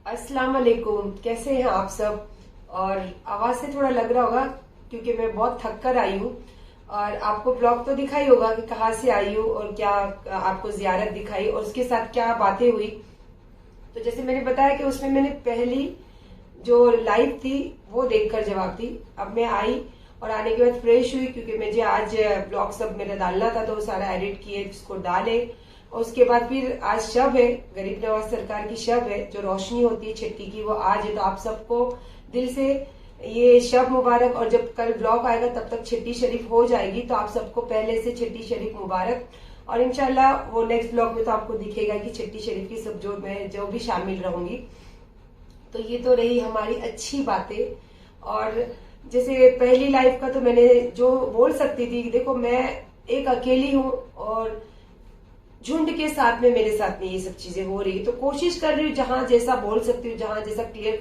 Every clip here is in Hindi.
अस्सलाम वालेकुम। कैसे हैं आप सब। और आवाज से थोड़ा लग रहा होगा क्योंकि मैं बहुत थक कर आई हूँ। और आपको ब्लॉग तो दिखाई होगा कि कहाँ से आई हूँ और क्या आपको जियारत दिखाई और उसके साथ क्या बातें हुई। तो जैसे मैंने बताया कि उसमें मैंने पहली जो लाइव थी वो देखकर जवाब दी। अब मैं आई और आने के बाद फ्रेश हुई क्योंकि मुझे आज ब्लॉग सब मेरा डालना था, तो वो सारा एडिट किए, जिसको डाले। और उसके बाद फिर आज शब है, गरीब नवाज सरकार की शब है, जो रोशनी होती है छठी की, वो आज है। तो आप सबको दिल से ये शब मुबारक। और जब कल ब्लॉग आएगा तब तक छठी शरीफ हो जाएगी, तो आप सबको पहले से छठी शरीफ मुबारक। और इंशाल्लाह वो नेक्स्ट ब्लॉग में तो आपको दिखेगा कि छठी शरीफ की सब जो भी शामिल रहूंगी। तो ये तो रही हमारी अच्छी बातें। और जैसे पहली लाइफ का तो मैंने जो बोल सकती थी, देखो मैं एक अकेली हूँ और झुंड के साथ में मेरे साथ में ये सब चीजें हो रही है। तो कोशिश कर रही हूँ जहां जैसा बोल सकती हूँ, जहां जैसा क्लियर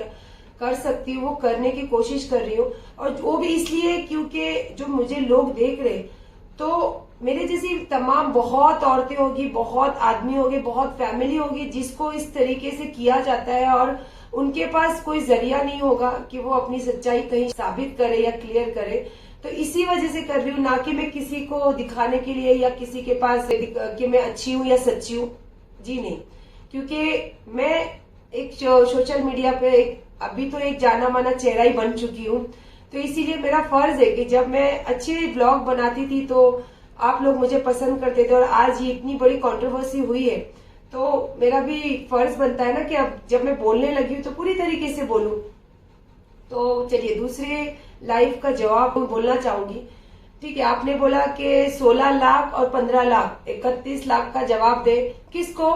कर सकती हूँ वो करने की कोशिश कर रही हूँ। और वो भी इसलिए क्योंकि जो मुझे लोग देख रहे, तो मेरे जैसी तमाम बहुत औरतें होगी, बहुत आदमी होंगे, बहुत फैमिली होगी जिसको इस तरीके से किया जाता है और उनके पास कोई जरिया नहीं होगा कि वो अपनी सच्चाई कहीं साबित करे या क्लियर करे। तो इसी वजह से कर रही हूँ, ना कि मैं किसी को दिखाने के लिए या किसी के पास कि मैं अच्छी हूँ या सच्ची हूँ। जी नहीं, क्योंकि मैं एक सोशल मीडिया पे अभी तो एक जाना माना चेहरा ही बन चुकी हूँ। तो इसीलिए मेरा फर्ज है कि जब मैं अच्छे ब्लॉग बनाती थी तो आप लोग मुझे पसंद करते थे, और आज ये इतनी बड़ी कंट्रोवर्सी हुई है तो मेरा भी फर्ज बनता है ना कि अब जब मैं बोलने लगी हूँ तो पूरी तरीके से बोलूं। तो चलिए दूसरे लाइफ का जवाब बोलना चाहूंगी। ठीक है, आपने बोला कि 16 लाख और 15 लाख 31 लाख का जवाब दे किसको।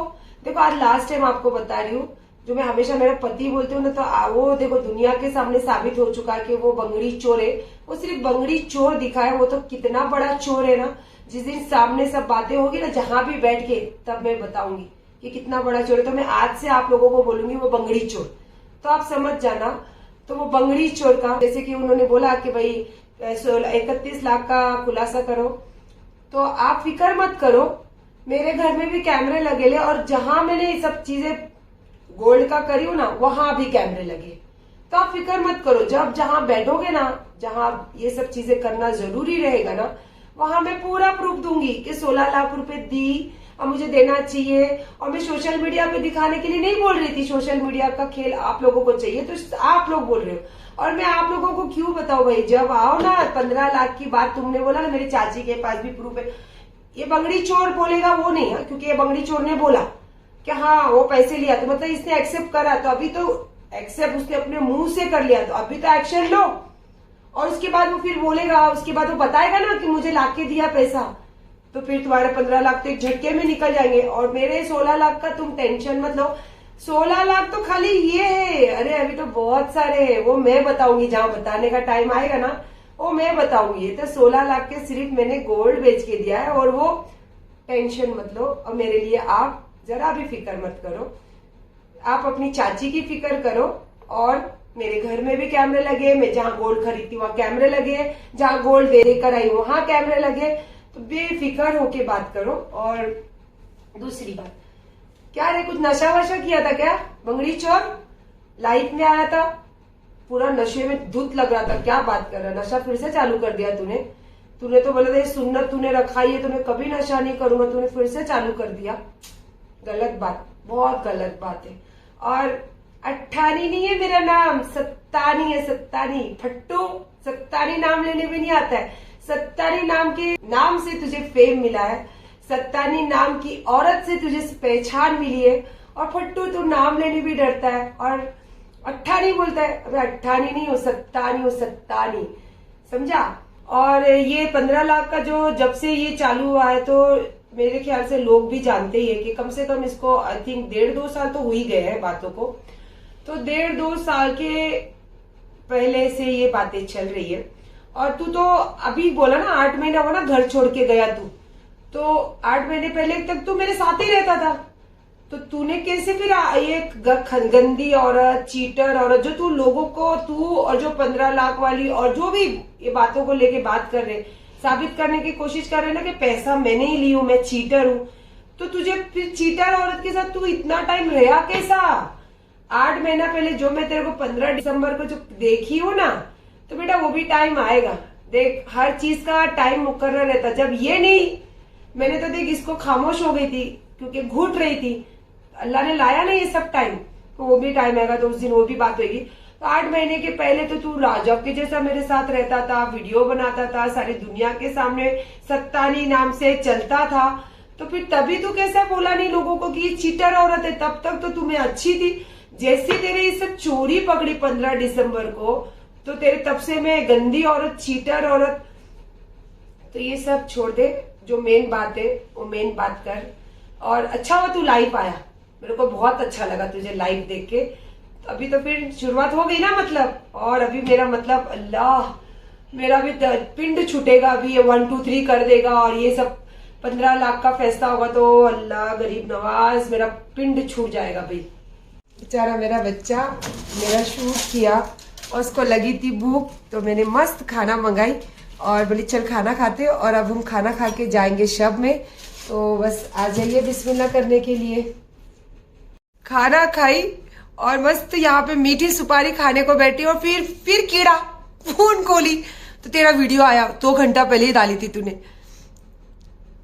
देखो आज लास्ट टाइम आपको बता रही हूँ, जो मैं हमेशा मेरा पति बोलती हूँ ना, तो वो देखो दुनिया के सामने साबित हो चुका है कि वो बंगड़ी चोर है। वो सिर्फ बंगड़ी चोर दिखा है, वो तो कितना बड़ा चोर है ना। जिस दिन सामने सब बातें होगी ना, जहां भी बैठ के, तब मैं बताऊंगी कि कितना बड़ा चोर है। तो मैं आज से आप लोगों को बोलूंगी वो बंगड़ी चोर, तो आप समझ जाना। तो वो बंगड़ी चोर का, जैसे कि उन्होंने बोला कि भाई 31 लाख का खुलासा करो, तो आप फिक्र मत करो, मेरे घर में भी कैमरे लगे ले, और जहां मैंने ये सब चीजें गोल्ड का करी हूं ना, वहां भी कैमरे लगे। तो आप फिक्र मत करो, जब जहां बैठोगे ना, जहां ये सब चीजें करना जरूरी रहेगा ना, वहां मैं पूरा प्रूफ दूंगी कि 16 लाख रुपए दी और मुझे देना चाहिए। और मैं सोशल मीडिया पे दिखाने के लिए नहीं बोल रही थी, सोशल मीडिया का खेल आप लोगों को चाहिए तो आप लोग बोल रहे हो। और मैं आप लोगों को क्यों बताऊं भाई, जब आओ ना 15 लाख की बात तुमने बोला ना, मेरी चाची के पास भी प्रूफ है। ये बंगड़ी चोर बोलेगा वो नहीं है, क्योंकि ये बंगड़ी चोर ने बोला कि हाँ वो पैसे लिया, तो मतलब इसने एक्सेप्ट करा, तो अभी तो एक्सेप्ट उसने अपने मुंह से कर लिया, तो अभी तो एक्शन लो। और उसके बाद वो फिर बोलेगा, उसके बाद वो बताएगा ना कि मुझे लाके दिया पैसा, तो फिर तुम्हारे 15 लाख तो एक झटके में निकल जाएंगे। और मेरे 16 लाख का तुम टेंशन मत लो, 16 लाख तो खाली ये है, अरे अभी तो बहुत सारे हैं, वो मैं बताऊंगी, जहां बताने का टाइम आएगा ना वो मैं बताऊंगी। तो 16 लाख के सिर्फ मैंने गोल्ड बेच के दिया है, और वो टेंशन मत लो। और मेरे लिए आप जरा भी फिक्र मत करो, आप अपनी चाची की फिक्र करो। और मेरे घर में भी कैमरे लगे, मैं जहां गोल्ड खरीदती वहां कैमरे लगे, जहां गोल्ड दे देकर आई वहां कैमरे लगे। तो बेफिक्र होके बात करो। और दूसरी बात, क्या रे कुछ नशा वशा किया था क्या बंगड़ी चोर? लाइफ में आया था पूरा नशे में धुत लग रहा था, क्या बात कर रहा, नशा फिर से चालू कर दिया तूने? तूने तो बोला था ये सुन्नत तूने रखाई है तो मैं कभी नशा नहीं करूंगा, तूने फिर से चालू कर दिया। गलत बात, बहुत गलत बात है। और अट्ठानी नहीं है मेरा नाम, सत्तानी है, सत्तानी। फट्टू, सत्तानी नाम लेने भी नहीं आता है। सत्तानी नाम के नाम से तुझे फेम मिला है, सत्तानी नाम की औरत से तुझे पहचान मिली है, और फट्टू तू नाम लेने भी डरता है और अट्ठानी बोलता है। अबे अट्ठानी नहीं हो, सत्तानी हो, सत्तानी, समझा? और ये 15 लाख का जो जब से ये चालू हुआ है, तो मेरे ख्याल से लोग भी जानते ही है कि कम से कम इसको आई थिंक 1.5-2 साल तो हो ही गए हैं बातों को। तो 1.5-2 साल के पहले से ये बातें चल रही है। और तू तो अभी बोला ना 8 महीना हुआ ना घर छोड़ के गया तू, तो 8 महीने पहले तक तू मेरे साथ ही रहता था। तो तूने कैसे फिर ये गंदी औरत, चीटर औरत, जो तू लोगों को, तू और जो 15 लाख वाली और जो भी ये बातों को लेके बात कर रहे, साबित करने की कोशिश कर रहे ना कि पैसा मैंने ही ली हूं, मैं चीटर हूं, तो तुझे फिर चीटर औरत के साथ तू इतना टाइम रहा कैसा? 8 महीना पहले जो मैं तेरे को 15 दिसंबर को जो देखी हूँ ना, तो बेटा वो भी टाइम आएगा। देख, हर चीज का टाइम मुकर्रर रहता। जब ये नहीं, मैंने तो देख इसको खामोश हो गई थी क्योंकि घुट रही थी। अल्लाह ने लाया ना ये सब टाइम, तो वो भी टाइम आएगा, तो उस दिन वो भी बात होगी। तो 8 महीने के पहले तो तू राजा के जैसा मेरे साथ रहता था, वीडियो बनाता था, सारी दुनिया के सामने सत्तानी नाम से चलता था। तो फिर तभी तू कैसा बोला नहीं लोगों को कि ये चीटर औरत है? तब तक तो तुम्हें अच्छी थी। जैसे तेरे ये सब चोरी पकड़ी 15 दिसंबर को, तो तेरे तब से मैं गंदी औरत, चीटर औरत। तो ये सब छोड़ दे, जो मेन बात है वो मेन बात कर। और अच्छा हुआ तू लाइव आया, मेरे को बहुत अच्छा लगा तुझे लाइव देख के। अभी तो फिर शुरुआत हो गई ना मतलब, और अभी मेरा मतलब अल्लाह, मेरा भी पिंड छूटेगा अभी। ये 1 2 3 कर देगा और ये सब 15 लाख का फैसला होगा तो अल्लाह गरीब नवाज, मेरा पिंड छूट जाएगा भाई। बेचारा मेरा बच्चा मेरा शूट किया और उसको लगी थी भूख, तो मैंने मस्त खाना मंगाई और बोली चल खाना खाते। और अब हम खाना खा के जाएंगे शब में, तो बस आ जाइए बिस्मिल्लाह करने के लिए। खाना खाई और मस्त यहाँ पे मीठी सुपारी खाने को बैठी और फिर कीड़ा फोन खोली तो तेरा वीडियो आया। 2 घंटा पहले ही डाली थी तूने।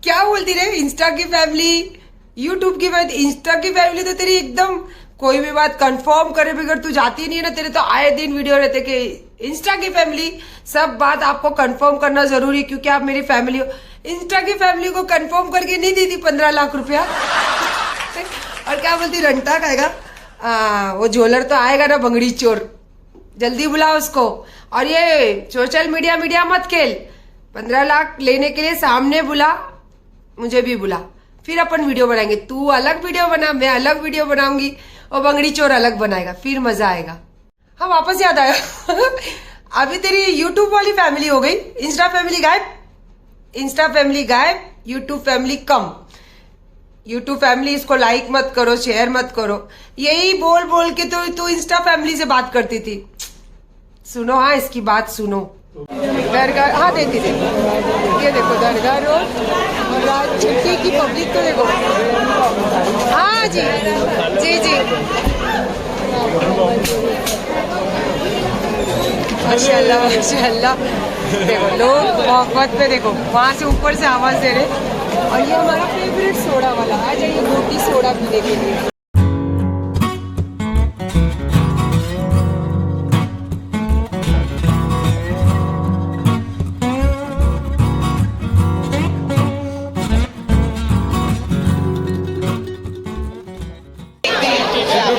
क्या बोलती रहे, इंस्टा की फैमिली, यूट्यूब की फैमिली। इंस्टा की फैमिली तो तेरी एकदम कोई भी बात कंफर्म करे बगैर तू जाती नहीं है ना। तेरे तो आए दिन वीडियो रहते कि इंस्टा की फैमिली, सब बात आपको कंफर्म करना जरूरी, क्योंकि आप मेरी फैमिली हो। इंस्टा की फैमिली को कंफर्म करके नहीं दी थी 15 लाख रुपया। और क्या बोलती, रंटा खाएगा वो झोलर तो आएगा ना, बंगड़ी चोर, जल्दी बुला उसको। और ये सोशल मीडिया मत खेल। 15 लाख लेने के लिए सामने बुला, मुझे भी बुला, फिर अपन वीडियो बनाएंगे। तू अलग वीडियो बना, मैं अलग वीडियो बनाऊंगी और बंगड़ी चोर अलग बनाएगा, फिर मजा आएगा। हाँ, वापस याद आया अभी तेरी यूट्यूब वाली फैमिली हो गई, इंस्टा फैमिली गायब। इंस्टा फैमिली गायब, यूट्यूब फैमिली कम। यूट्यूब फैमिली, इसको लाइक मत करो, शेयर मत करो, यही बोल बोल के तो तू इंस्टा फैमिली से बात करती थी। सुनो, हाँ इसकी बात सुनो। दरगाह, हाँ देती थी, ये देखो दरगाह रोड और राजछट्टी की पब्लिक तो देखो। हाँ जी जी जी, माशाल्लाह माशाल्लाह। देखो लोग मोहब्बत पे, देखो वहाँ से ऊपर से आवाज दे रहे। और ये हमारा फेवरेट सोडा वाला, आ जाइए गोटी सोडा पीने के लिए।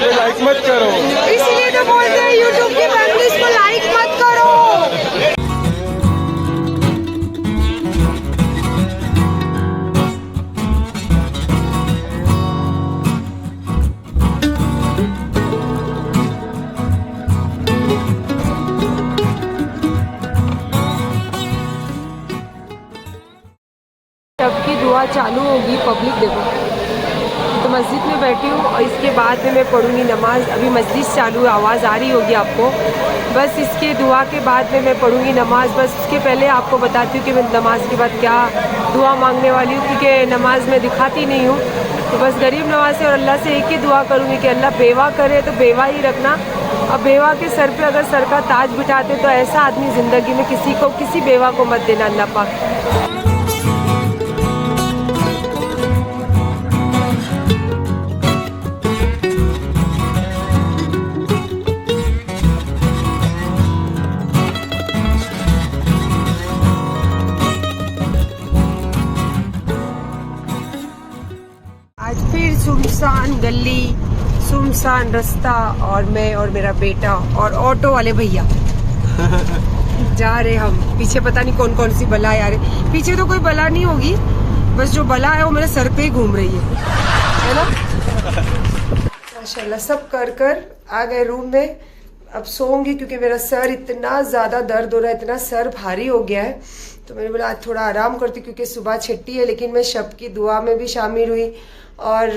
लाइक मत करो, इसलिए तो बोलते हैं यूट्यूब की फैमिली को लाइक मत करो। सबकी दुआ चालू होगी, पब्लिक देखो। तो मस्जिद में बैठी हूँ और इसके बाद में मैं पढ़ूंगी नमाज। अभी मस्जिद चालू है, आवाज़ आ रही होगी आपको। बस इसके दुआ के बाद में मैं पढ़ूंगी नमाज। बस उसके पहले आपको बताती हूँ कि मैं नमाज के बाद क्या दुआ मांगने वाली हूँ, क्योंकि नमाज में दिखाती नहीं हूँ। तो बस गरीब नवाज से और अल्लाह से एक ही दुआ करूँगी कि अल्लाह बेवा करे तो बेवा ही रखना। अब बेवा के सर पे अगर सर का ताज बिठाते तो ऐसा आदमी ज़िंदगी में किसी बेवा को मत देना अल्लाह पाक। आज फिर सुनसान गली, सुनसान रास्ता और मैं और मेरा बेटा और ऑटो वाले भैया जा रहे हम। पीछे पता नहीं कौन कौन सी बला आ रही। पीछे तो कोई बला नहीं होगी, बस जो बला है वो मेरे सर पे ही घूम रही है ना। माशाल्लाह सब कर आ गए रूम में। अब सोऊंगी क्योंकि मेरा सर इतना ज़्यादा दर्द हो रहा है, इतना सर भारी हो गया है। तो मैंने बोला आज थोड़ा आराम करती क्योंकि सुबह छुट्टी है। लेकिन मैं शब की दुआ में भी शामिल हुई और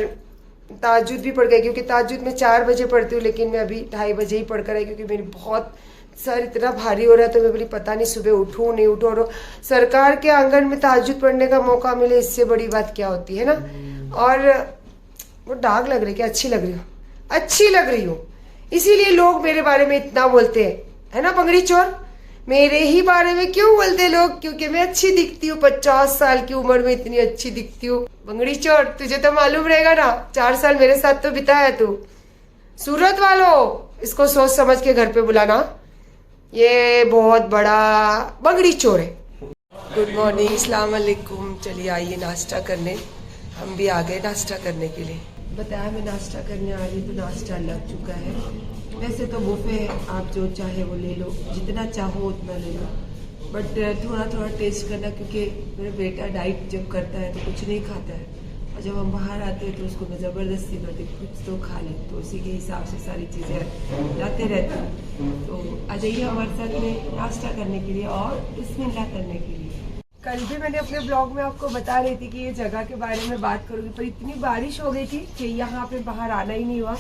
ताजुद भी पढ़ गई, क्योंकि ताजुद मैं 4 बजे पढ़ती हूँ, लेकिन मैं अभी 2:30 बजे ही पढ़ कर आई क्योंकि मेरी बहुत सर इतना भारी हो रहा है। तो मैं बोली पता नहीं सुबह उठूँ नहीं उठूँ, और सरकार के आंगन में ताजुद पढ़ने का मौका मिले, इससे बड़ी बात क्या होती है ना। और वो दाग लग रही, क्या अच्छी लग रही हो, अच्छी लग रही हो। इसीलिए लोग मेरे बारे में इतना बोलते हैं, है ना बंगड़ी चोर। मेरे ही बारे में क्यों बोलते लोग? क्योंकि मैं अच्छी दिखती हूँ, 50 साल की उम्र में इतनी अच्छी दिखती हूँ। बंगड़ी चोर, तुझे तो मालूम रहेगा ना, 4 साल मेरे साथ तो बिताया तू। सूरत वालों, इसको सोच समझ के घर पे बुलाना, ये बहुत बड़ा बंगड़ी चोर है। गुड मॉर्निंग, अस्सलाम वालेकुम। चलिए आइए नाश्ता करने, हम भी आ गए नाश्ता करने के लिए। बताया मैं नाश्ता करने आ रही, तो नाश्ता लग चुका है। वैसे तो बुफे है, आप जो चाहे वो ले लो, जितना चाहो उतना ले लो, बट थोड़ा थोड़ा टेस्ट करना, क्योंकि मेरा बेटा डाइट जब करता है तो कुछ नहीं खाता है, और जब हम बाहर आते हैं तो उसको मैं ज़बरदस्ती करती कुछ तो खा ले, तो उसी के हिसाब से सारी चीज़ें लाते रहती हूँ। तो आ जाइए हमारे साथ में नाश्ता करने के लिए और बिस्मिल्लाह करने के लिए। कल भी मैंने अपने ब्लॉग में आपको बता रही थी कि ये जगह के बारे में बात करूँगी, पर इतनी बारिश हो गई थी कि यहाँ पे बाहर आना ही नहीं हुआ।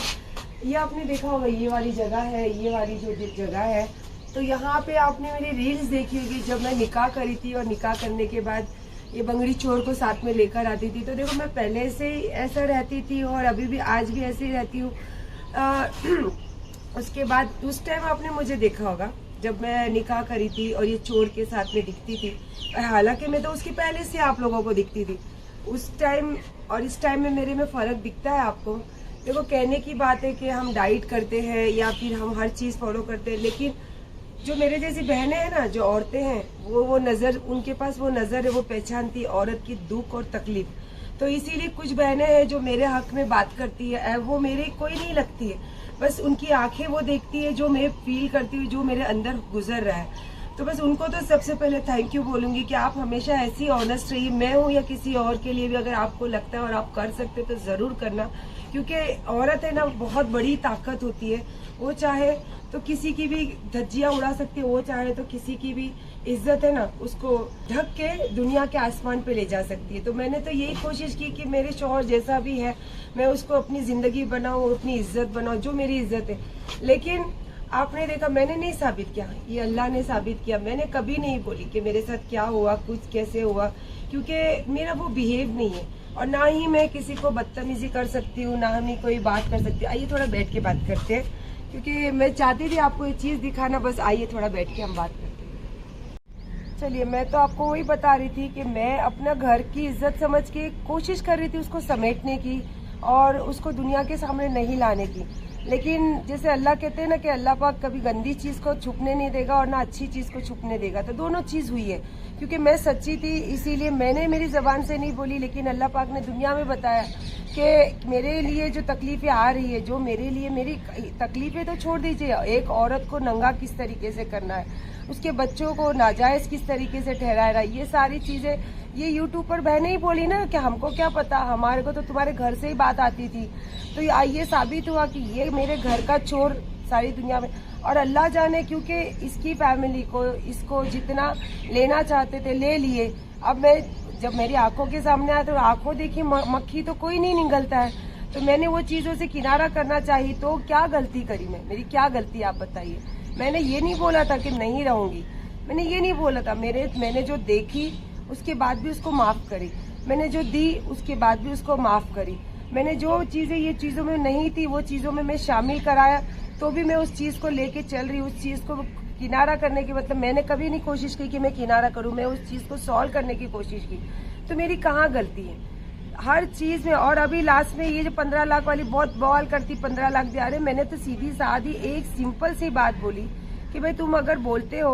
ये आपने देखा होगा, ये वाली जगह है, ये वाली जो जगह है, तो यहाँ पे आपने मेरी रील्स देखी होगी जब मैं निकाह करी थी, और निकाह करने के बाद ये बंगड़ी चोर को साथ में लेकर आती थी। तो देखो मैं पहले से ही ऐसा रहती थी और अभी भी आज भी ऐसे ही रहती हूँ। उसके बाद उस टाइम आपने मुझे देखा होगा जब मैं निकाह करी थी और ये चोर के साथ में दिखती थी, और हालांकि मैं तो उसकी पहले से आप लोगों को दिखती थी उस टाइम, और इस टाइम में मेरे में फ़र्क दिखता है आपको। देखो कहने की बात है कि हम डाइट करते हैं या फिर हम हर चीज़ फॉलो करते हैं, लेकिन जो मेरे जैसी बहनें हैं ना, जो औरतें हैं, वो नज़र, उनके पास वो नज़र है, वो पहचानती औरत की दुख और तकलीफ। तो इसीलिए कुछ बहनें हैं जो मेरे हक में बात करती है, वो मेरे कोई नहीं लगती है, बस उनकी आंखें वो देखती है जो मैं फील करती हूँ, जो मेरे अंदर गुजर रहा है। तो बस उनको तो सबसे पहले थैंक यू बोलूंगी कि आप हमेशा ऐसी ऑनेस्ट रहिए। मैं हूँ या किसी और के लिए भी अगर आपको लगता है और आप कर सकते तो ज़रूर करना, क्योंकि औरत है ना, बहुत बड़ी ताकत होती है। वो चाहे तो किसी की भी धज्जियाँ उड़ा सकती है, वो चाहे तो किसी की भी इज्जत है ना, उसको ढक के दुनिया के आसमान पे ले जा सकती है। तो मैंने तो यही कोशिश की कि मेरे शौहर जैसा भी है, मैं उसको अपनी ज़िंदगी बनाऊँ, अपनी इज्जत बनाऊँ, जो मेरी इज्जत है। लेकिन आपने देखा, मैंने नहीं साबित किया, ये अल्लाह ने साबित किया। मैंने कभी नहीं बोली कि मेरे साथ क्या हुआ, कुछ कैसे हुआ, क्योंकि मेरा वो बिहेव नहीं है, और ना ही मैं किसी को बदतमीजी कर सकती हूँ, ना ही कोई बात कर सकती हूँ। आइए थोड़ा बैठ के बात करते हैं, क्योंकि मैं चाहती थी आपको ये चीज़ दिखाना। बस आइए थोड़ा बैठ के हम बात करते हैं। चलिए, मैं तो आपको वही बता रही थी कि मैं अपना घर की इज्जत समझ के कोशिश कर रही थी उसको समेटने की और उसको दुनिया के सामने नहीं लाने की। लेकिन जैसे अल्लाह कहते हैं ना कि अल्लाह पाक कभी गंदी चीज़ को छुपने नहीं देगा और ना अच्छी चीज़ को छुपने देगा, तो दोनों चीज़ हुई है। क्योंकि मैं सच्ची थी, इसीलिए मैंने मेरी ज़बान से नहीं बोली, लेकिन अल्लाह पाक ने दुनिया में बताया कि मेरे लिए जो तकलीफ़ें आ रही है, जो मेरे लिए मेरी तकलीफ़ें तो छोड़ दीजिए, एक औरत को नंगा किस तरीके से करना है, उसके बच्चों को नाजायज़ किस तरीके से ठहराया रहा है, ये सारी चीज़ें ये यूट्यूब पर बहने ही बोली ना कि हमको क्या पता, हमारे को तो तुम्हारे घर से ही बात आती थी। तो ये साबित हुआ कि ये मेरे घर का चोर सारी दुनिया में, और अल्लाह जाने, क्योंकि इसकी फैमिली को, इसको जितना लेना चाहते थे ले लिए। अब मैं जब मेरी आंखों के सामने आया तो आंखों देखी मक्खी तो कोई नहीं निगलता है, तो मैंने वो चीज़ों से किनारा करना चाहिए। तो क्या गलती करी मैं, मेरी क्या गलती आप बताइए। मैंने ये नहीं बोला था कि नहीं रहूंगी, मैंने ये नहीं बोला था। मैंने जो देखी उसके बाद भी उसको माफ करी, मैंने जो दी उसके बाद भी उसको माफ करी, मैंने जो चीजें ये चीजों में नहीं थी वो चीजों में मैं शामिल कराया, तो भी मैं उस चीज को लेके चल रही, उस चीज को किनारा करने की, मतलब मैंने कभी नहीं कोशिश की कि मैं किनारा करूं, मैं उस चीज को सॉल्व करने की कोशिश की। तो मेरी कहाँ गलती है हर चीज में। और अभी लास्ट में ये जो 15 लाख वाली बहुत बवाल करती, 15 लाख दे रहे, मैंने तो सीधी सादी एक सिंपल सी बात बोली कि भाई तुम अगर बोलते हो,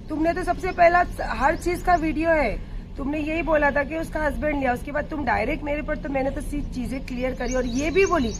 तुमने तो सबसे पहला हर चीज का वीडियो है, तुमने यही बोला था कि उसका हस्बैंड लिया, उसके बाद तुम डायरेक्ट मेरे पर, तो मैंने तो सीधी चीजें क्लियर करी और ये भी बोली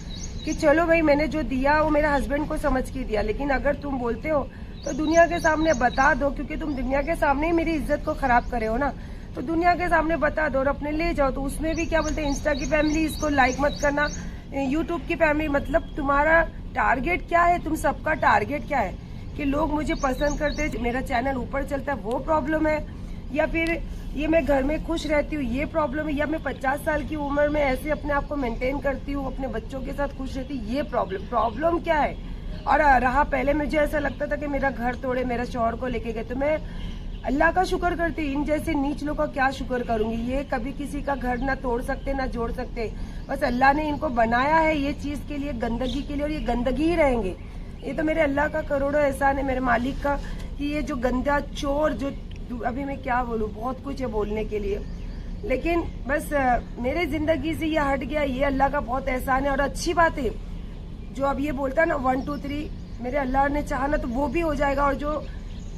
कि चलो भाई मैंने जो दिया वो मेरे हस्बैंड को समझ के दिया, लेकिन अगर तुम बोलते हो तो दुनिया के सामने बता दो, क्योंकि तुम दुनिया के सामने ही मेरी इज्जत को खराब करे हो ना, तो दुनिया के सामने बता दो और अपने ले जाओ। तो उसमें भी क्या बोलते हैं, इंस्टा की फैमिली इसको लाइक मत करना, यूट्यूब की फैमिली, मतलब तुम्हारा टारगेट क्या है, तुम सबका टारगेट क्या है कि लोग मुझे पसंद करते हैं, मेरा चैनल ऊपर चलता है, वो प्रॉब्लम है, या फिर ये मैं घर में खुश रहती हूँ ये प्रॉब्लम है, या मैं 50 साल की उम्र में ऐसे अपने आप को मेंटेन करती हूँ, अपने बच्चों के साथ खुश रहती हूँ, ये प्रॉब्लम क्या है। और रहा, पहले मुझे ऐसा लगता था कि मेरा घर तोड़े, मेरा शौहर को लेके गए, तो मैं अल्लाह का शुक्र करती, इन जैसे नीच लोगों का क्या शुक्र करूंगी। ये कभी किसी का घर ना तोड़ सकते ना जोड़ सकते, बस अल्लाह ने इनको बनाया है ये चीज के लिए, गंदगी के लिए, और ये गंदगी ही रहेंगे। ये तो मेरे अल्लाह का करोड़ों एहसान है, मेरे मालिक का, कि ये जो गंदा चोर, जो अभी मैं क्या बोलूँ, बहुत कुछ है बोलने के लिए, लेकिन बस मेरे जिंदगी से ये हट गया, ये अल्लाह का बहुत एहसान है। और अच्छी बात है, जो अब ये बोलता है ना 1 2 3, मेरे अल्लाह ने चाहा ना तो वो भी हो जाएगा। और जो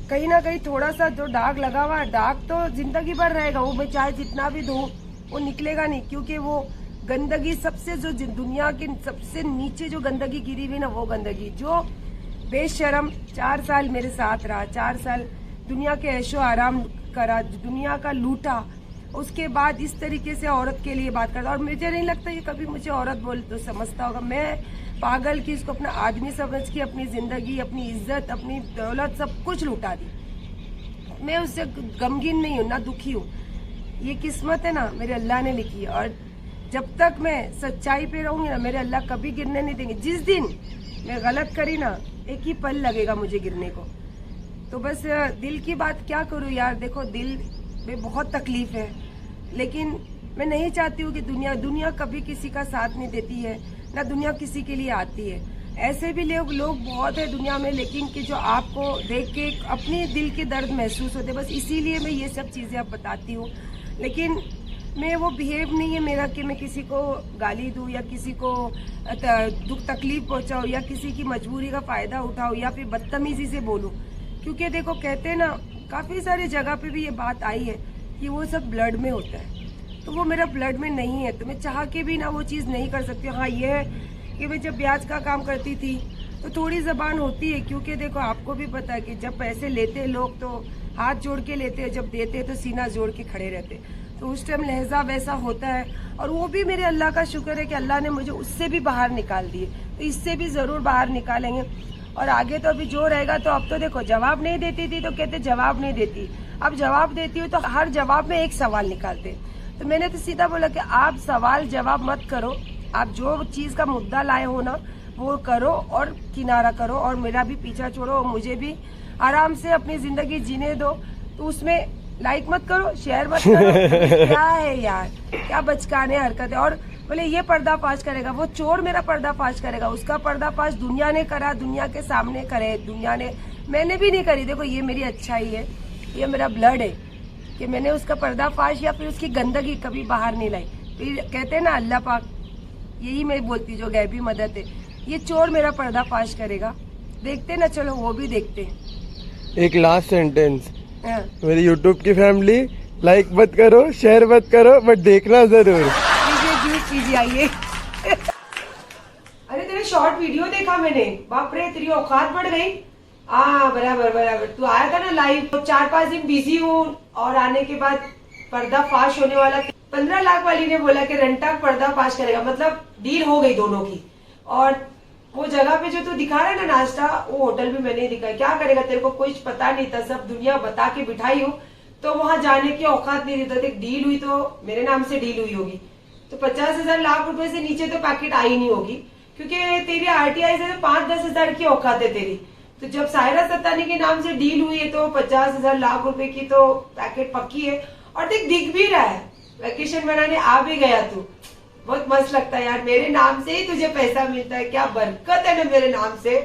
कहीं ना कहीं थोड़ा सा जो दाग लगा हुआ है, दाग तो जिंदगी भर रहेगा, वो मैं चाहे जितना भी धो वो निकलेगा नहीं, क्योंकि वो गंदगी सबसे, जो दुनिया के सबसे नीचे जो गंदगी गिरी हुई ना, वो गंदगी, जो बेशरम 4 साल मेरे साथ रहा, 4 साल दुनिया के ऐशो आराम करा, दुनिया का लूटा, उसके बाद इस तरीके से औरत के लिए बात करता। और मुझे नहीं लगता ये कभी मुझे औरत बोल तो समझता होगा, मैं पागल की, इसको अपना आदमी समझ के अपनी जिंदगी, अपनी इज्जत, अपनी दौलत सब कुछ लुटा दी। मैं उससे गमगीन नहीं हूँ, ना दुखी हूँ, ये किस्मत है ना मेरे अल्लाह ने लिखी है। और जब तक मैं सच्चाई पे रहूंगी ना, मेरे अल्लाह कभी गिरने नहीं देंगे। जिस दिन मैं गलत करी ना, एक ही पल लगेगा मुझे गिरने को। तो बस दिल की बात क्या करूँ यार, देखो दिल में बहुत तकलीफ है, लेकिन मैं नहीं चाहती हूँ कि दुनिया कभी किसी का साथ नहीं देती है, ना दुनिया किसी के लिए आती है। ऐसे भी लोग बहुत है दुनिया में, लेकिन कि जो आपको देख के अपने दिल के दर्द महसूस होते, बस इसीलिए मैं ये सब चीजें अब बताती हूँ। लेकिन मैं वो बिहेव नहीं है मेरा कि मैं किसी को गाली दूं या किसी को दुख तकलीफ पहुंचाऊं या किसी की मजबूरी का फायदा उठाऊं या फिर बदतमीजी से बोलूं, क्योंकि देखो कहते हैं ना, काफी सारी जगह पे भी ये बात आई है कि वो सब ब्लड में होता है, तो वो मेरा ब्लड में नहीं है, तो मैं चाह के भी ना वो चीज नहीं कर सकती। हाँ ये है कि मैं जब ब्याज का काम करती थी तो थोड़ी जबान होती है, क्योंकि देखो आपको भी पता है कि जब पैसे लेते लोग तो हाथ जोड़ के लेते, जब देते तो सीना जोड़ के खड़े रहते, तो उस टाइम लहजा वैसा होता है। और वो भी मेरे अल्लाह का शुक्र है कि अल्लाह ने मुझे उससे भी बाहर निकाल दिए, तो इससे भी जरूर बाहर निकालेंगे। और आगे तो अभी जो रहेगा, तो अब तो देखो जवाब नहीं देती थी तो कहते जवाब नहीं देती, अब जवाब देती हूँ तो हर जवाब में एक सवाल निकालते। तो मैंने तो सीधा बोला कि आप सवाल जवाब मत करो, आप जो चीज का मुद्दा लाए हो ना वो करो और किनारा करो, और मेरा भी पीछा छोड़ो और मुझे भी आराम से अपनी जिंदगी जीने दो। तो उसमें लाइक मत करो, शेयर मत करो। क्या है यार, क्या बचकाने हरकत है। और बोले ये पर्दाफाश करेगा, वो चोर मेरा पर्दाफाश करेगा, उसका पर्दाफाश दुनिया ने करा, दुनिया के सामने करे, दुनिया ने, मैंने भी नहीं करी। देखो ये मेरी अच्छाई है, ये मेरा ब्लड है कि मैंने उसका पर्दाफाश या फिर उसकी गंदगी कभी बाहर नहीं लाई। फिर कहते हैं ना अल्लाह पाक, यही मैं बोलती जो गैबी मदद है, ये चोर मेरा पर्दाफाश करेगा, देखते ना, चलो वो भी देखते हैं। एक लास्ट सेंटेंस, मेरी YouTube की फैमिली लाइक मत करो, शेयर मत करो, बट देखना जरूर। कीजिए आइए। अरे तेरे शॉर्ट वीडियो देखा मैंने, बाप रे तेरी औकात बढ़ गई। बराबर बराबर, तू आया था ना लाइव, तो 4-5 दिन बिजी हूँ, और आने के बाद पर्दाफाश होने वाला। 15 लाख वाली ने बोला कि रंटा पर्दाफाश करेगा, मतलब डील हो गई दोनों की। और वो जगह पे जो तू दिखा रहा है ना नाश्ता, वो होटल भी मैंने दिखाया। क्या करेगा, तेरे को कुछ पता नहीं था, सब दुनिया बता के बिठाई हूँ, तो वहां जाने की औकात नहीं देता। डील हुई तो मेरे नाम से डील हुई होगी, तो 50,000 लाख रुपए से नीचे तो पैकेट आई नहीं होगी, क्योंकि तेरी RTI से 5-10 हजार की औकात है तेरी। तो जब सायरा सत्तानी के नाम से डील हुई है तो 50,000 लाख रुपए की तो पैकेट पक्की है। और दिख भी रहा है, वेकेशन मनाने आ भी गया तू, बहुत मस्त लगता है यार, मेरे नाम से ही तुझे पैसा मिलता है, क्या बरकत है ना मेरे नाम से,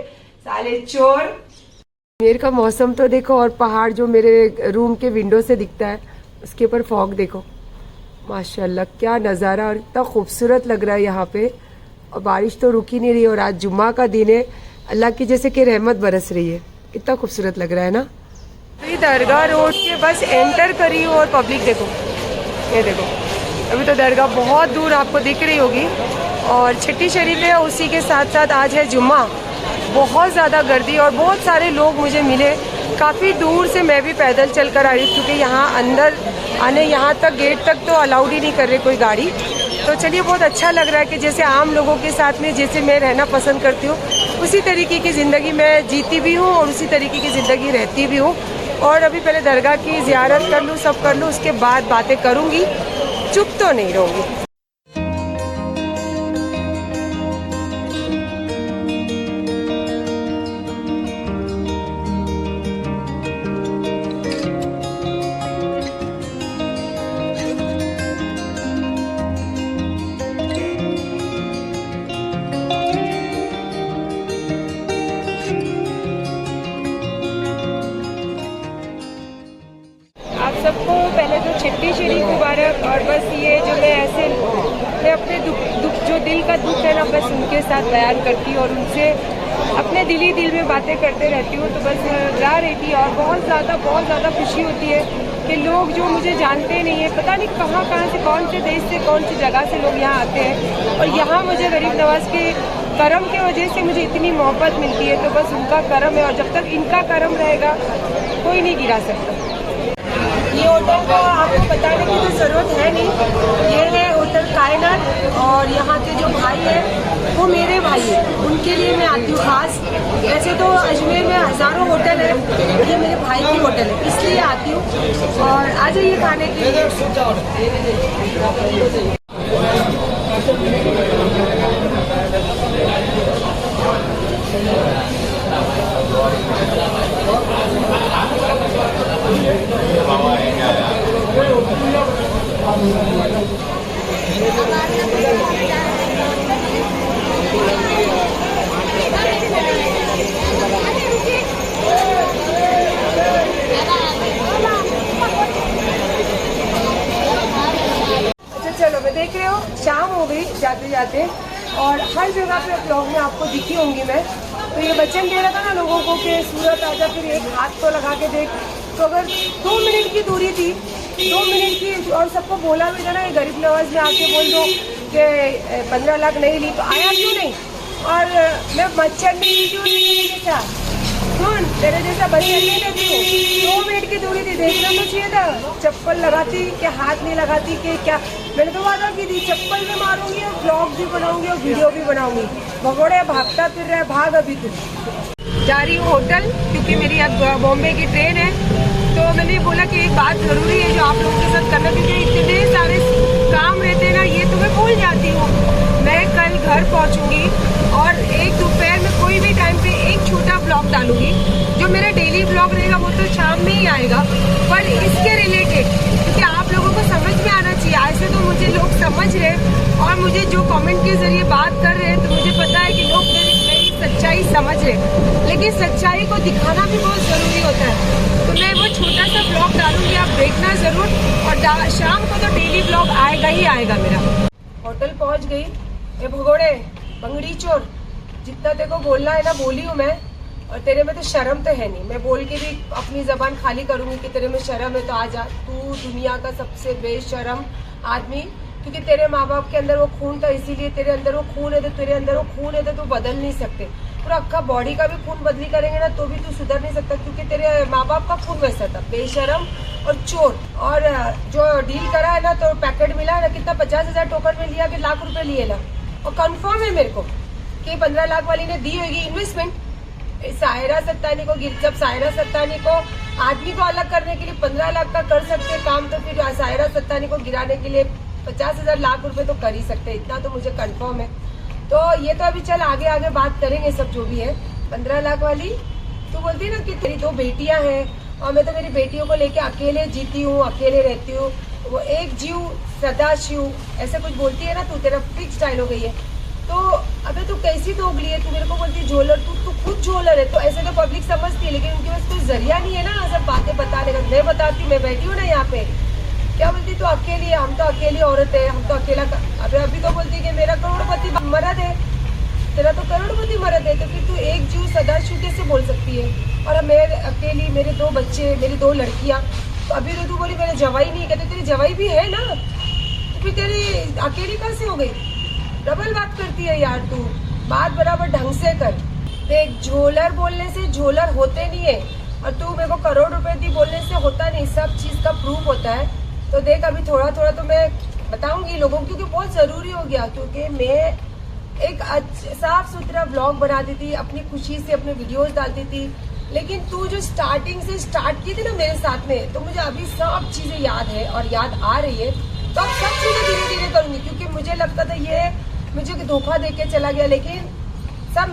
साले चोर। मेर का मौसम तो देखो, और पहाड़ जो मेरे रूम के विंडो से दिखता है, उसके ऊपर फॉग देखो, माशाल्लाह क्या नज़ारा, और इतना खूबसूरत लग रहा है यहाँ पे। और बारिश तो रुक ही नहीं रही, और आज जुम्मा का दिन है, अल्लाह की जैसे कि रहमत बरस रही है, इतना खूबसूरत लग रहा है ना। तो दरगाह रोड के बस एंटर करी हूँ, और पब्लिक देखो, ये देखो, अभी तो दरगाह बहुत दूर आपको दिख रही होगी, और छठी शरीफ है, उसी के साथ साथ आज है जुम्मा। बहुत ज़्यादा गर्दी, और बहुत सारे लोग मुझे मिले, काफ़ी दूर से मैं भी पैदल चल कर आई, क्योंकि यहाँ अंदर आने, यहाँ तक गेट तक तो अलाउड ही नहीं कर रहे कोई गाड़ी। तो चलिए, बहुत अच्छा लग रहा है कि जैसे आम लोगों के साथ में जैसे मैं रहना पसंद करती हूँ, उसी तरीके की ज़िंदगी मैं जीती भी हूँ और उसी तरीके की ज़िंदगी रहती भी हूँ। और अभी पहले दरगाह की ज़ियारत कर लूँ, सब कर लूँ, उसके बाद बातें करूँगी, चुप तो नहीं रहूँगी। मैं अपने दुख जो दिल का दुख है ना बस उनके साथ बयान करती हूँ और उनसे अपने दिल में बातें करते रहती हूँ। तो बस गा रही थी और बहुत ज़्यादा खुशी होती है कि लोग जो मुझे जानते नहीं है, पता नहीं कहाँ से, कौन से देश से, कौन सी जगह से लोग यहाँ आते हैं और यहाँ मुझे गरीब नवाज के करम के वजह से मुझे इतनी मोहब्बत मिलती है। तो बस उनका करम है और जब तक इनका करम रहेगा कोई नहीं गिरा सकता। ये होटल को आपको बताने की तो ज़रूरत है नहीं, ये है होटल कायनात और यहाँ के जो भाई हैं वो मेरे भाई हैं, उनके लिए मैं आती हूँ खास। वैसे तो अजमेर में हज़ारों होटल है, ये मेरे भाई की होटल है इसलिए आती हूँ और आ जाइए खाने के लिए। चलो मैं देख रहे हो शाम हो गई जाते जाते और हर जगह पे ब्लॉग में आपको दिखी होंगी मैं। तो ये वचन दे रहा था ना लोगों को कि सूरत आजा फिर एक हाथ तो लगा के देख। तो अगर 2 मिनट की दूरी थी, 2 मिनट की, और सबको बोला भी था ना ये गरीब नवाज में आके बोल दो कि 15 लाख नहीं ली, तो आया क्यों नहीं? और मैं मच्छर नहीं क्यों नहीं था, सुन तेरे जैसा बनी नहीं देती हूँ। 2 मिनट की दूरी थी, देखना तो चाहिए था। चप्पल लगाती कि हाथ नहीं लगाती कि क्या? मैंने तो वादा की थी चप्पल में मारूंगी और ब्लॉग भी बनाऊंगी और वीडियो भी बनाऊंगी। भगोड़े भागता फिर रहे, भाग अभी तू। जा रही हूँ होटल क्योंकि मेरी आज बॉम्बे की ट्रेन है। तो मैंने बोला कि एक बात जरूरी है जो आप लोगों के साथ करना, क्योंकि इतने सारे काम रहते हैं ना, ये तो मैं भूल जाती हूँ। मैं कल घर पहुँचूंगी और एक दोपहर में कोई भी टाइम पे एक छोटा ब्लॉग डालूंगी। जो मेरा डेली ब्लॉग रहेगा वो तो शाम में ही आएगा, पर इसके रिलेटेड, क्योंकि आप लोगों को समझ में आना चाहिए। ऐसे तो मुझे लोग समझ रहे और मुझे जो कमेंट के जरिए बात कर रहे हैं तो मुझे पता है कि लोग मेरी सच्चाई समझ रहे, लेकिन सच्चाई को दिखाना भी बहुत ज़रूरी होता है। तो मैं वो छोटा सा ब्लॉग डालूंगी, आप देखना ज़रूर। और शाम को तो डेली ब्लॉग आएगा ही आएगा मेरा। होटल पहुंच गई। ये भगोड़े बंगड़ी चोर, जितना तेरे को बोलना है ना बोली हूँ मैं, और तेरे में तो शर्म तो है नहीं। मैं बोल के भी अपनी जबान खाली करूंगी कि तेरे में शर्म है तो आ जा। तू दुनिया का सबसे बेशर्म आदमी, क्योंकि तेरे माँ बाप के अंदर वो खून था इसीलिए तेरे अंदर वो खून है। तो तेरे अंदर वो खून है तो तू बदल नहीं सकते। पूरा अक्का बॉडी का भी खून बदली करेंगे ना तो भी तू सुधर नहीं सकता, क्योंकि तेरे माँ बाप का खून वैसा था, बेशरम और चोर। और जो डील करा है ना तो पैकेट मिला है ना, कितना 50,000 टोकन में लिया कि लाख रुपए लिए ना। और कंफर्म है मेरे को कि 15 लाख वाली ने दी होगी इन्वेस्टमेंट सायरा सत्तानी को। जब सायरा सत्तानी को आदमी को अलग करने के लिए 15 लाख का कर सकते काम, तो फिर सायरा सत्तानी को गिराने के लिए 50,000 लाख रुपए तो कर ही सकते, इतना तो मुझे कंफर्म है। तो ये तो अभी चल आगे आगे बात करेंगे सब जो भी है। 15 लाख वाली तो बोलती है ना कि तेरी 2 बेटियां हैं और मैं तो मेरी बेटियों को लेके अकेले जीती हूँ, अकेले रहती हूँ। वो एक जीव सदा शिव ऐसे कुछ बोलती है ना, तू तेरा फिक्स स्टाइल हो गई है। तो अबे तू कैसी दोगली है, तू मेरे को बोलती झोलर, तू खुद झोलर है। तो ऐसे तो पब्लिक समझती है, लेकिन उनके पास कोई जरिया नहीं है ना सब बातें बताने का। मैं बताती हूँ, मैं बैठी हूँ ना यहाँ पे, क्या बोलती तू अकेली है, हम तो अकेली औरत है, हम तो अकेला। अभी तो बोलती कि मेरा करोड़पति मर्द है, तेरा तो करोड़पति मर्द है, तो फिर तू एक जीव सदाशिव कैसे बोल सकती है? और मैं अकेली, मेरे 2 बच्चे, मेरी 2 लड़कियां। तो अभी तो तू बोली मेरे जवाई नहीं, कहते तेरी जवाई भी है ना, तो फिर तेरी अकेली कहाँ से हो गई? डबल बात करती है यार तू, बात बराबर ढंग से कर। देख, झोलर बोलने से झोलर होते नहीं है, और तू मेरे को करोड़ रुपए दी बोलने से होता नहीं, सब चीज का प्रूफ होता है। तो देख अभी थोड़ा थोड़ा तो मैं बताऊंगी लोगों को, क्योंकि बहुत जरूरी हो गया, क्योंकि मैं एक साफ सुथरा ब्लॉग बनाती थी, अपनी खुशी से अपने वीडियोस डालती थी। लेकिन तू जो स्टार्टिंग से स्टार्ट की थी ना मेरे साथ में, तो मुझे अभी सब चीजें याद है और याद आ रही है। तो अब सब चीजें धीरे धीरे करूंगी, क्योंकि मुझे लगता था ये मुझे धोखा दे के चला गया, लेकिन सब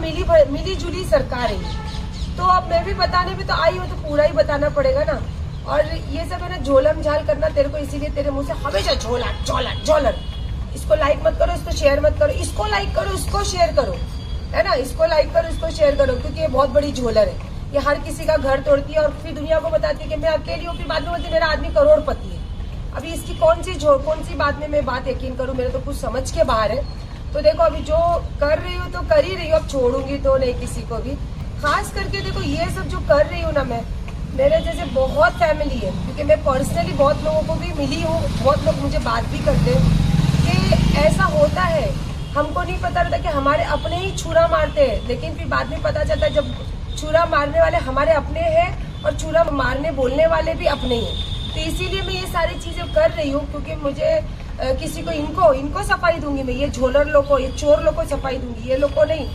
मिली जुली सरकार है। तो अब मैं भी बताने पे तो आई हूँ, तो पूरा ही बताना पड़ेगा ना। और ये सब है ना झोलम झाल करना तेरे को, इसीलिए तेरे मुंह से हमेशा झोलर झोलर झोलर। इसको लाइक मत करो, इसको शेयर मत करो, इसको लाइक करो, इसको शेयर करो, है ना, इसको लाइक करो, इसको शेयर करो, क्योंकि ये बहुत बड़ी झोलर है। ये हर किसी का घर तोड़ती है और फिर दुनिया को बताती है कि मैं अकेली हूँ, फिर बाद में बोलती है मेरा आदमी करोड़पति है। अभी इसकी कौन सी बात में मैं बात यकीन करूं, मेरे तो कुछ समझ के बाहर है। तो देखो अभी जो कर रही हूँ तो कर ही रही हूँ, अब छोड़ूंगी तो नहीं किसी को भी। खास करके देखो ये सब जो कर रही हूँ ना, मैं मेरे जैसे बहुत फैमिली है, क्योंकि मैं पर्सनली बहुत लोगों को भी मिली हूँ, बहुत लोग मुझे बात भी करते हैं कि ऐसा होता है। हमको नहीं पता रहता कि हमारे अपने ही छुरा मारते हैं, लेकिन फिर बाद में पता चलता है जब छुरा मारने वाले हमारे अपने हैं और छुरा मारने बोलने वाले भी अपने ही हैं। तो इसीलिए मैं ये सारी चीजें कर रही हूँ, क्योंकि मुझे किसी को इनको सफाई दूंगी मैं, ये झोलर लोग को, ये चोर लोग को सफाई दूंगी, ये लोग को नहीं।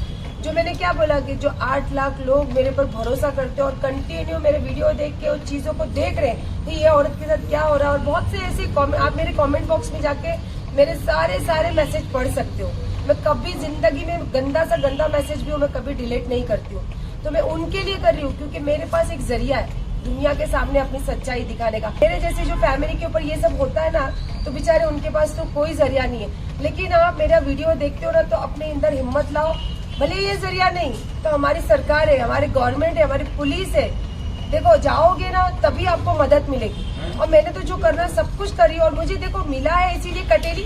जो मैंने क्या बोला कि जो 8 लाख लोग मेरे पर भरोसा करते हैं और कंटिन्यू मेरे वीडियो देख के उन चीजों को देख रहे हैं कि ये औरत के साथ क्या हो रहा है। और बहुत से ऐसे आप मेरे कमेंट बॉक्स में जाके मेरे सारे मैसेज पढ़ सकते हो। मैं कभी जिंदगी में गंदा सा गंदा मैसेज भी हो मैं कभी डिलीट नहीं करती हूँ। तो मैं उनके लिए कर रही हूँ, क्योंकि मेरे पास एक जरिया है दुनिया के सामने अपनी सच्चाई दिखाने का। मेरे जैसे जो फैमिली के ऊपर ये सब होता है ना, तो बेचारे उनके पास तो कोई जरिया नहीं है। लेकिन आप मेरा वीडियो देखते हो ना, तो अपने अंदर हिम्मत लाओ। भले ये जरिया नहीं तो हमारी सरकार है, हमारी गवर्नमेंट है, हमारी पुलिस है। देखो जाओगे ना तभी आपको मदद मिलेगी। और मैंने तो जो करना सब कुछ करी और मुझे देखो मिला है, इसीलिए कटेली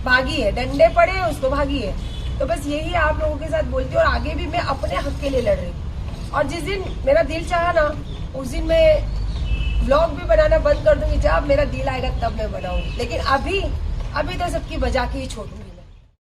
भागी है, डंडे पड़े हैं उसको भागी है। तो बस यही आप लोगों के साथ बोलती हूँ और आगे भी मैं अपने हक के लिए लड़ रही हूँ। और जिस दिन मेरा दिल चाहा ना, उस दिन मैं व्लॉग भी बनाना बंद कर दूंगी। जब मेरा दिल आएगा तब मैं बनाऊंगी, लेकिन अभी तो सबकी बजा के ही छोड़ूंगी।